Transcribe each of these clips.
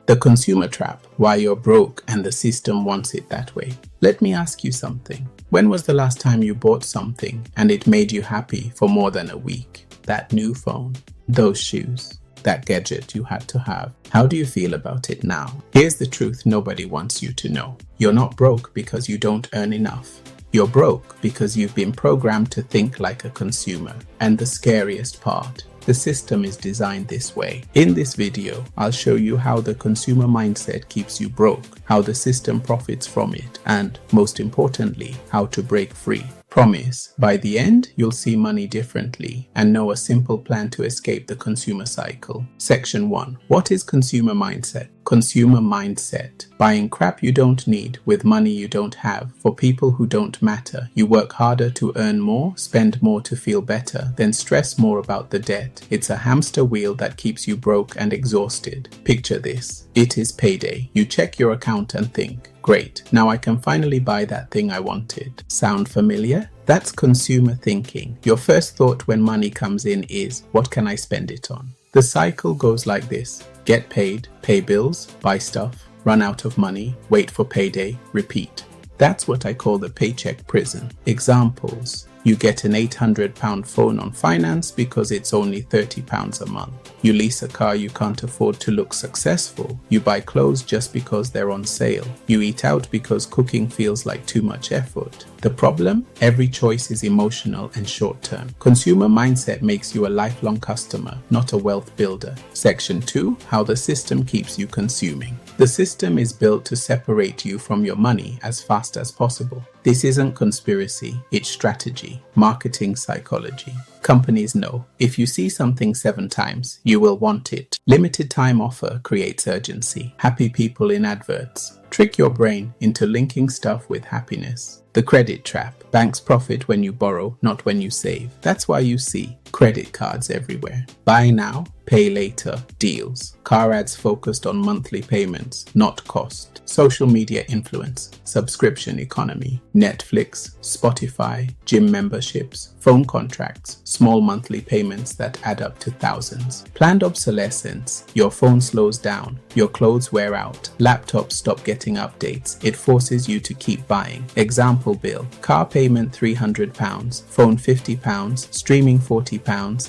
The consumer trap, why you're broke and the system wants it that way. Let me ask you something. When was the last time you bought something and it made you happy for more than a week? That new phone, those shoes, that gadget you had to have. How do you feel about it now? Here's the truth nobody wants you to know. You're not broke because you don't earn enough. You're broke because you've been programmed to think like a consumer. And the scariest part, the system is designed this way. In this video, I'll show you how the consumer mindset keeps you broke, how the system profits from it, and most importantly, how to break free. Promise, by the end, you'll see money differently and know a simple plan to escape the consumer cycle. Section 1. What is consumer mindset? Consumer mindset. Buying crap you don't need with money you don't have for people who don't matter. You work harder to earn more, spend more to feel better, then stress more about the debt. It's a hamster wheel that keeps you broke and exhausted. Picture this. It is payday. You check your account and think, great, now I can finally buy that thing I wanted. Sound familiar? That's consumer thinking. Your first thought when money comes in is, what can I spend it on? The cycle goes like this. Get paid, pay bills, buy stuff, run out of money, wait for payday, repeat. That's what I call the paycheck prison. Examples. You get an £800 phone on finance because it's only £30 a month. You lease a car you can't afford to look successful. You buy clothes just because they're on sale. You eat out because cooking feels like too much effort. The problem? Every choice is emotional and short-term. Consumer mindset makes you a lifelong customer, not a wealth builder. Section 2. How the system keeps you consuming. The system is built to separate you from your money as fast as possible. This isn't conspiracy, it's strategy, marketing psychology. Companies know if you see something 7 times, you will want it. Limited time offer creates urgency. Happy people in adverts. Trick your brain into linking stuff with happiness. The credit trap. Banks profit when you borrow, not when you save. That's why you see credit cards everywhere. Buy now, pay later deals. Car ads focused on monthly payments, not cost. Social media influence, subscription economy, Netflix, Spotify, gym memberships, phone contracts, small monthly payments that add up to thousands. Planned obsolescence, your phone slows down, your clothes wear out, laptops stop getting updates. It forces you to keep buying. Example bill, car payment £300, phone £50, streaming £40,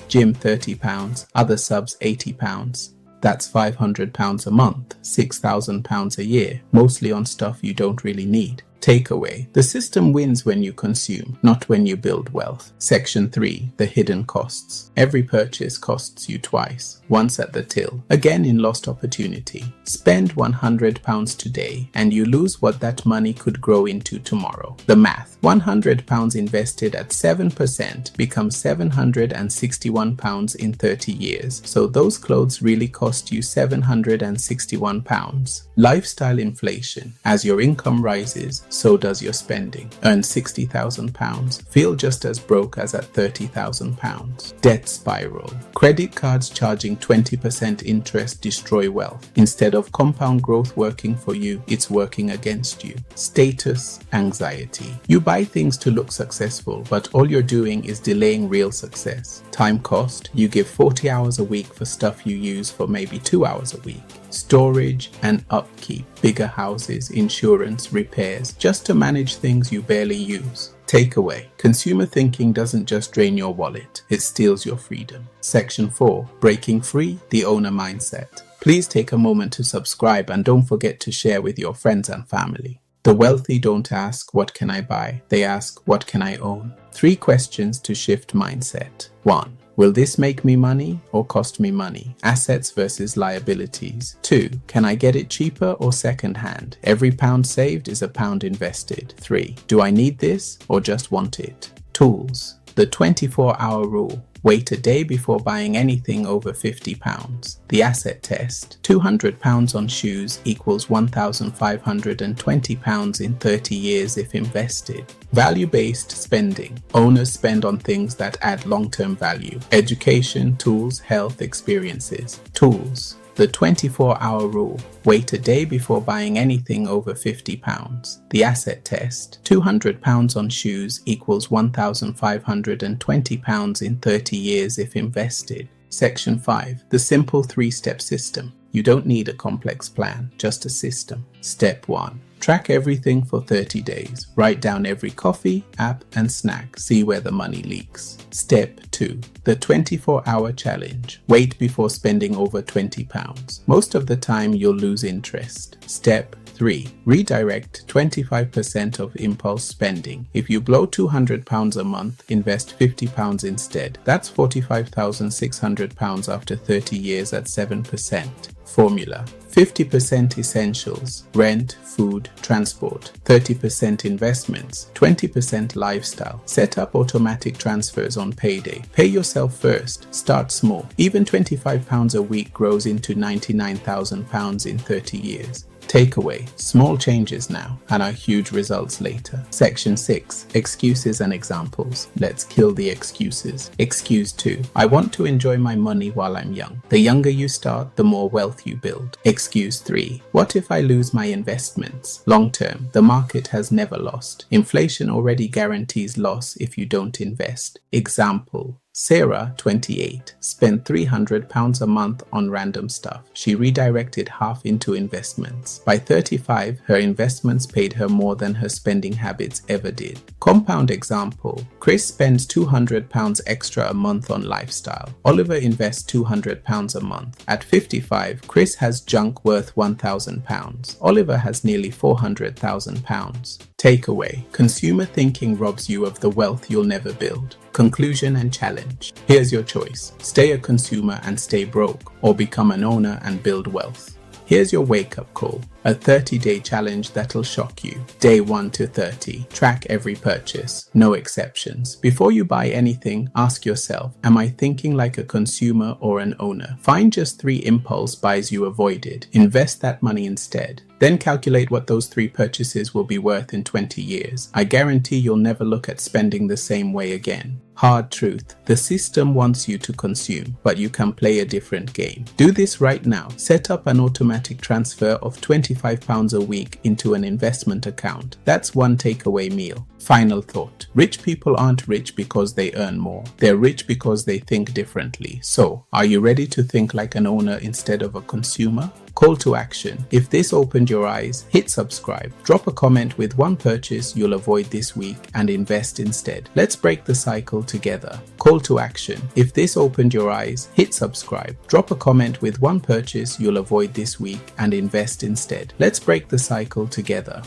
gym £30, other subs £80. That's £500 a month, £6,000 a year, mostly on stuff you don't really need. Takeaway. The system wins when you consume, not when you build wealth. Section 3. The hidden costs. Every purchase costs you twice. Once at the till, again in lost opportunity. Spend £100 today and you lose what that money could grow into tomorrow. The math. £100 invested at 7% becomes £761 in 30 years. So those clothes really cost you £761. Lifestyle inflation. As your income rises, so does your spending. Earn £60,000. Feel just as broke as at £30,000. Debt spiral. Credit cards charging 20% interest destroy wealth. Instead of compound growth working for you, it's working against you. Status anxiety. You buy things to look successful, but all you're doing is delaying real success. Time cost. You give 40 hours a week for stuff you use for maybe 2 hours a week. Storage and upkeep. Bigger houses, insurance, repairs, just to manage things you barely use. Takeaway. Consumer thinking doesn't just drain your wallet, it steals your freedom. Section 4. Breaking free, the owner mindset. Please take a moment to subscribe and don't forget to share with your friends and family. The wealthy don't ask, what can I buy? They ask, what can I own? 3 questions to shift mindset. 1. Will this make me money or cost me money? Assets versus liabilities. 2. Can I get it cheaper or second-hand? Every pound saved is a pound invested. 3. Do I need this or just want it? Tools. The 24-hour rule. Wait a day before buying anything over £50. The asset test. £200 on shoes equals £1,520 in 30 years if invested. Value-based spending. Owners spend on things that add long-term value. Education, tools, health, experiences. Tools. The 24-hour rule. Wait a day before buying anything over £50. The asset test. £200 on shoes equals £1,520 in 30 years if invested. Section 5. The simple 3-step system. You don't need a complex plan, just a system. Step 1. Track everything for 30 days. Write down every coffee, app, and snack. See where the money leaks. Step 2. The 24-hour challenge. Wait before spending over £20. Most of the time, you'll lose interest. Step 3. Redirect 25% of impulse spending. If you blow £200 a month, invest £50 instead. That's £45,600 after 30 years at 7%. Formula: 50% essentials, rent, food, transport, 30% investments, 20% lifestyle. Set up automatic transfers on payday. Pay yourself first. Start small. Even £25 a week grows into £99,000 in 30 years. Takeaway: small changes now and are huge results later. Section 6. Excuses and examples. Let's kill the excuses. Excuse 2. I want to enjoy my money while I'm young. The younger you start, the more wealth you build. Excuse 3. What if I lose my investments? Long term, the market has never lost. Inflation already guarantees loss if you don't invest. Example: Sarah, 28, spent £300 a month on random stuff. She redirected half into investments. By 35, her investments paid her more than her spending habits ever did. Compound example: Chris spends £200 extra a month on lifestyle. Oliver invests £200 a month. At 55, Chris has junk worth £1,000. Oliver has nearly £400,000. Takeaway: consumer thinking robs you of the wealth you'll never build. Conclusion and challenge. Here's your choice. Stay a consumer and stay broke, or become an owner and build wealth. Here's your wake-up call. A 30-day challenge that'll shock you. Day 1 to 30. Track every purchase. No exceptions. Before you buy anything, ask yourself, am I thinking like a consumer or an owner? Find just 3 impulse buys you avoided. Invest that money instead. Then calculate what those 3 purchases will be worth in 20 years. I guarantee you'll never look at spending the same way again. Hard truth: the system wants you to consume, but you can play a different game. Do this right now. Set up an automatic transfer of £25 a week into an investment account. That's one takeaway meal. Final thought: rich people aren't rich because they earn more. They're rich because they think differently. So, are you ready to think like an owner instead of a consumer? Call to action. If this opened your eyes, hit subscribe. Drop a comment with one purchase you'll avoid this week and invest instead. Let's break the cycle together. Call to action. If this opened your eyes, hit subscribe. Drop a comment with one purchase you'll avoid this week and invest instead. Let's break the cycle together.